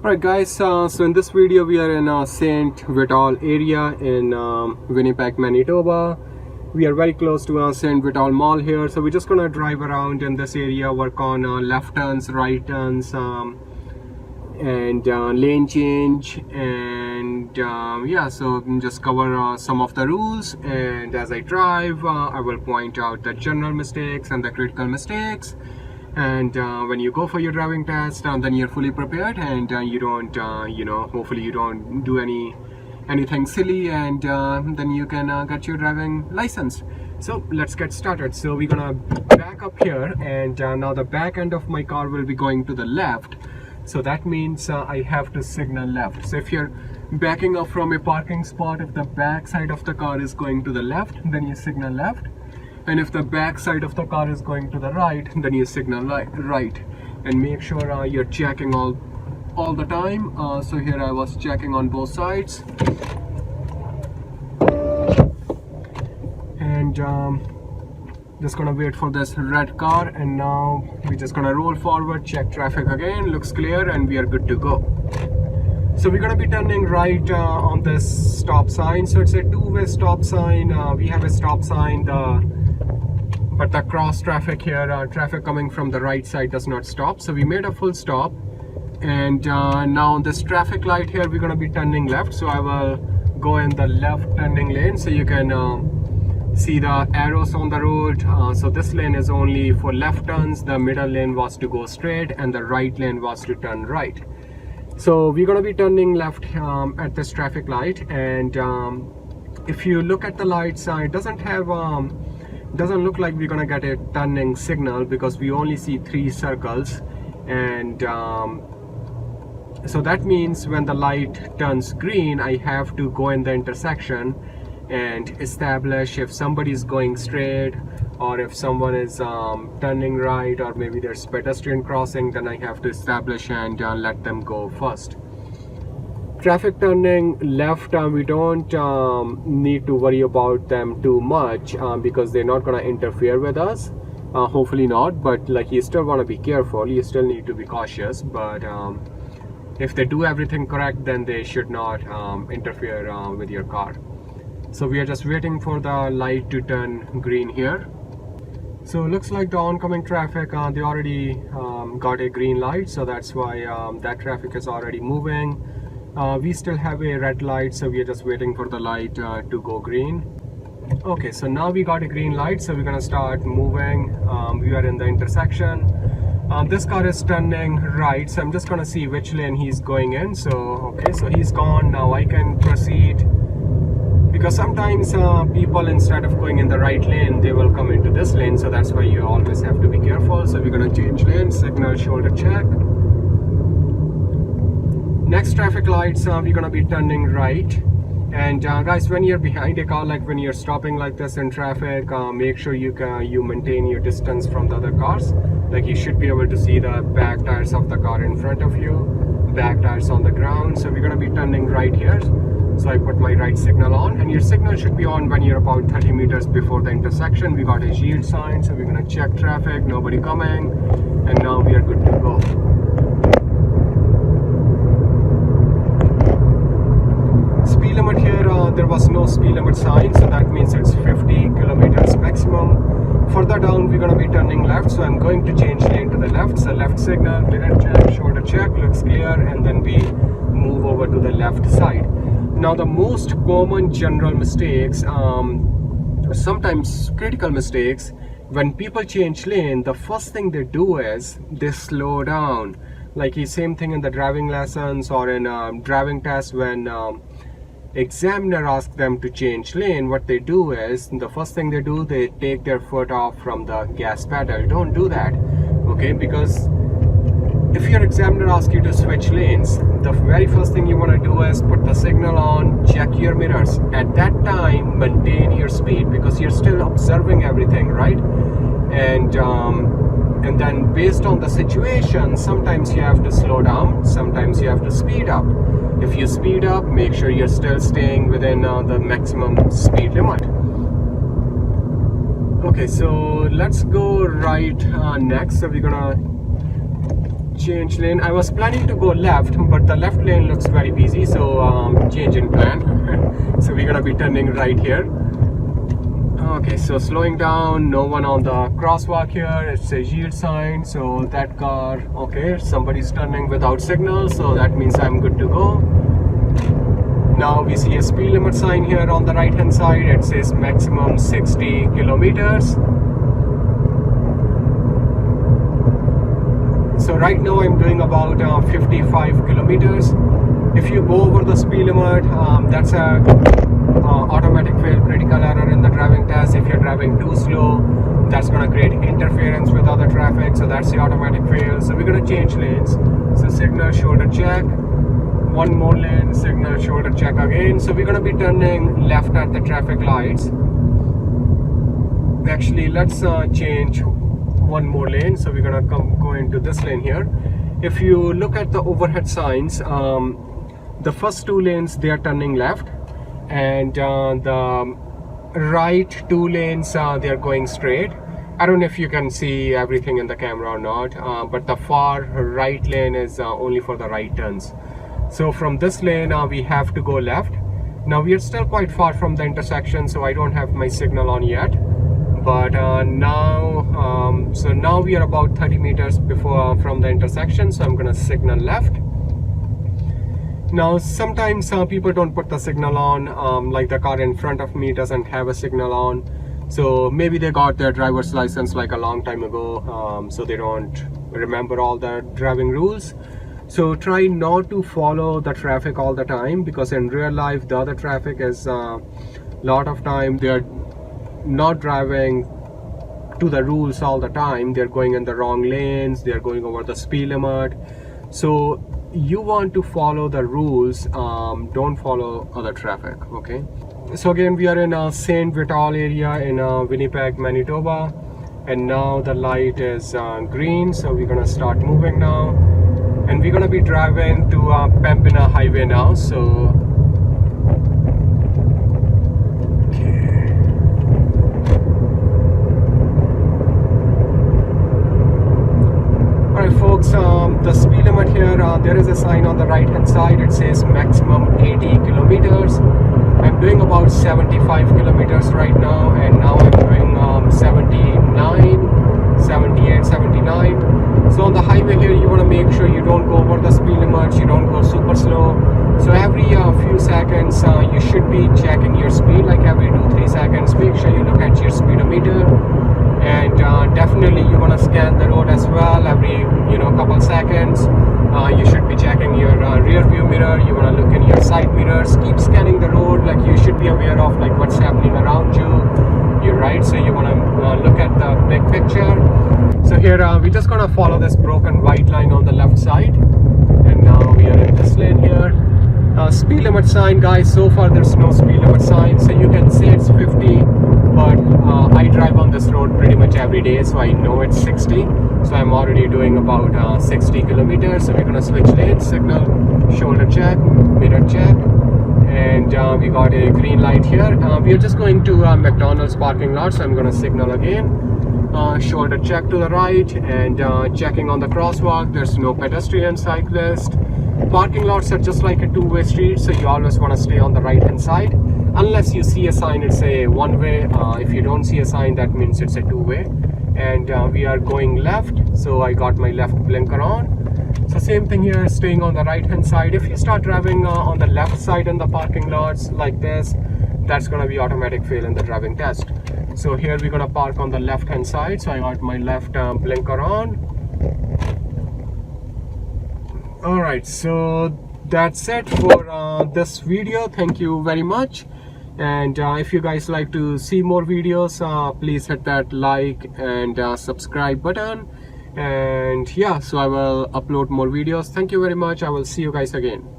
Alright guys, so in this video we are in St. Vital area in Winnipeg, Manitoba. We are very close to St. Vital Mall here, so we're just gonna drive around in this area, work on left turns, right turns, and lane change, and yeah, so just cover some of the rules. And as I drive, I will point out the general mistakes and the critical mistakes. And when you go for your driving test, then you're fully prepared, and you don't hopefully you don't do anything silly, and then you can get your driving license. So let's get started. So we're gonna back up here, and now the back end of my car will be going to the left, so that means I have to signal left. So if you're backing up from a parking spot, if the back side of the car is going to the left, then you signal left. And if the back side of the car is going to the right, then you signal right. And make sure you're checking all the time. So here I was checking on both sides. And just gonna wait for this red car, and now we're just gonna roll forward, check traffic again, looks clear, and we are good to go. So we're gonna be turning right on this stop sign. So it's a two-way stop sign. We have a stop sign, but the cross traffic here, traffic coming from the right side does not stop. So we made a full stop, and now this traffic light here, we're going to be turning left. So I will go in the left turning lane, so you can see the arrows on the road. So this lane is only for left turns, the middle lane was to go straight, and the right lane was to turn right. So we're going to be turning left at this traffic light, and if you look at the lights, it doesn't look like we're gonna get a turning signal, because we only see 3 circles. And so that means when the light turns green, I have to go in the intersection and establish if somebody is going straight, or if someone is turning right, or maybe there's pedestrian crossing, then I have to establish and let them go first. Traffic turning left, we don't need to worry about them too much, because they're not going to interfere with us, hopefully not. But like, you still want to be careful, you still need to be cautious. But if they do everything correct, then they should not interfere with your car. So we are just waiting for the light to turn green here. So it looks like the oncoming traffic, they already got a green light, so that's why that traffic is already moving. We still have a red light, so we are just waiting for the light to go green. Okay, so now we got a green light, so we're gonna start moving. We are in the intersection. This car is turning right, so I'm just gonna see which lane he's going in. So okay, so he's gone. Now I can proceed, because sometimes people, instead of going in the right lane, they will come into this lane. So that's why you always have to be careful. So we're gonna change lane, signal shoulder check. Next traffic lights, we're gonna be turning right. And guys, when you're behind a car, like when you're stopping like this in traffic, make sure you maintain your distance from the other cars. Like, you should be able to see the back tires of the car in front of you, back tires on the ground. So we're gonna be turning right here. So I put my right signal on, and your signal should be on when you're about 30 meters before the intersection. We got a yield sign, so we're gonna check traffic, nobody coming, and now we are good to go. Speed limit here, there was no speed limit sign, so that means it's 50 kilometers maximum. Further down, we're going to be turning left, so I'm going to change lane to the left. So left signal, mirror check, shoulder check, looks clear, and then we move over to the left side. Now the most common general mistakes, sometimes critical mistakes, when people change lane, the first thing they do is they slow down. Like the same thing in the driving lessons or in driving tests, when examiner asks them to change lane, what they do is, the first thing they do, they take their foot off from the gas pedal. Don't do that, okay? Because if your examiner asks you to switch lanes, the very first thing you want to do is put the signal on, check your mirrors. At that time, maintain your speed, because you're still observing everything, right? And then based on the situation, sometimes you have to slow down, sometimes you have to speed up. If you speed up, make sure you're still staying within the maximum speed limit. Okay, so let's go right next. So we're gonna change lane. I was planning to go left, but the left lane looks very busy, so change in plan. So we're gonna be turning right here. Okay, so slowing down, no one on the crosswalk here. It's a yield sign, so that car, okay, somebody's turning without signal, so that means I'm good to go. Now we see a speed limit sign here on the right hand side. It says maximum 60 kilometers. So right now I'm doing about 55 kilometers. If you go over the speed limit, that's a automatic fail, critical error in the driving test. If you're driving too slow, that's going to create interference with other traffic, so that's the automatic fail. So we're going to change lanes. So signal, shoulder check, one more lane, signal, shoulder check again. So we're going to be turning left at the traffic lights. Actually, let's change one more lane. So we're going to go into this lane here. If you look at the overhead signs, the first two lanes, they are turning left, and the right two lanes, they are going straight. I don't know if you can see everything in the camera or not, but the far right lane is only for the right turns. So from this lane, we have to go left. Now we are still quite far from the intersection, so I don't have my signal on yet. But so now we are about 30 meters from the intersection, so I'm gonna signal left. Now sometimes people don't put the signal on, like the car in front of me doesn't have a signal on, so maybe they got their driver's license like a long time ago, so they don't remember all the driving rules. So try not to follow the traffic all the time, because in real life the other traffic is lot of time they're not driving to the rules all the time. They're going in the wrong lanes, they're going over the speed limit. So you want to follow the rules, don't follow other traffic. Okay, so again we are in St. Vital area in Winnipeg, Manitoba, and now the light is green, so we're gonna start moving now, and we're gonna be driving to Pembina highway now. So folks, the speed limit here, there is a sign on the right hand side. It says maximum 80 kilometers. I'm doing about 75 kilometers right now, and now I'm doing 79, 78, 79. So on the highway here, you want to make sure you don't go over the speed limit, you don't go super slow. So every few seconds, you should be checking your speed, like every 2-3 seconds. Make sure you look at your speedometer, and definitely you want to scan the road as well. Every couple seconds, you should be checking your rear view mirror. You want to look in your side mirrors. Keep scanning the road, like you should be aware of like what's happening around you. You're right, so you want to look at the big picture. So here we're just gonna follow this broken white line on the left side, and now we are in this lane here. Speed limit sign, guys, so far there's no speed limit sign, so you can say it's 50, but I drive on this road pretty much every day, so I know it's 60. So I'm already doing about 60 kilometers. So we're gonna switch lanes, signal, shoulder check, mirror check, and we got a green light here. We are just going to McDonald's parking lot, so I'm gonna signal again, shoulder check to the right, and checking on the crosswalk. There's no pedestrian, cyclist. Parking lots are just like a two-way street, so you always want to stay on the right hand side unless you see a sign. It's a one-way. If you don't see a sign, that means it's a two-way. And we are going left, so I got my left blinker on. So same thing here, staying on the right hand side. If you start driving on the left side in the parking lots like this, that's going to be automatic fail in the driving test. So here we're going to park on the left hand side, so I got my left blinker on. Alright, so that's it for this video. Thank you very much, and if you guys like to see more videos, please hit that like and subscribe button, and yeah, so I will upload more videos. Thank you very much. I will see you guys again.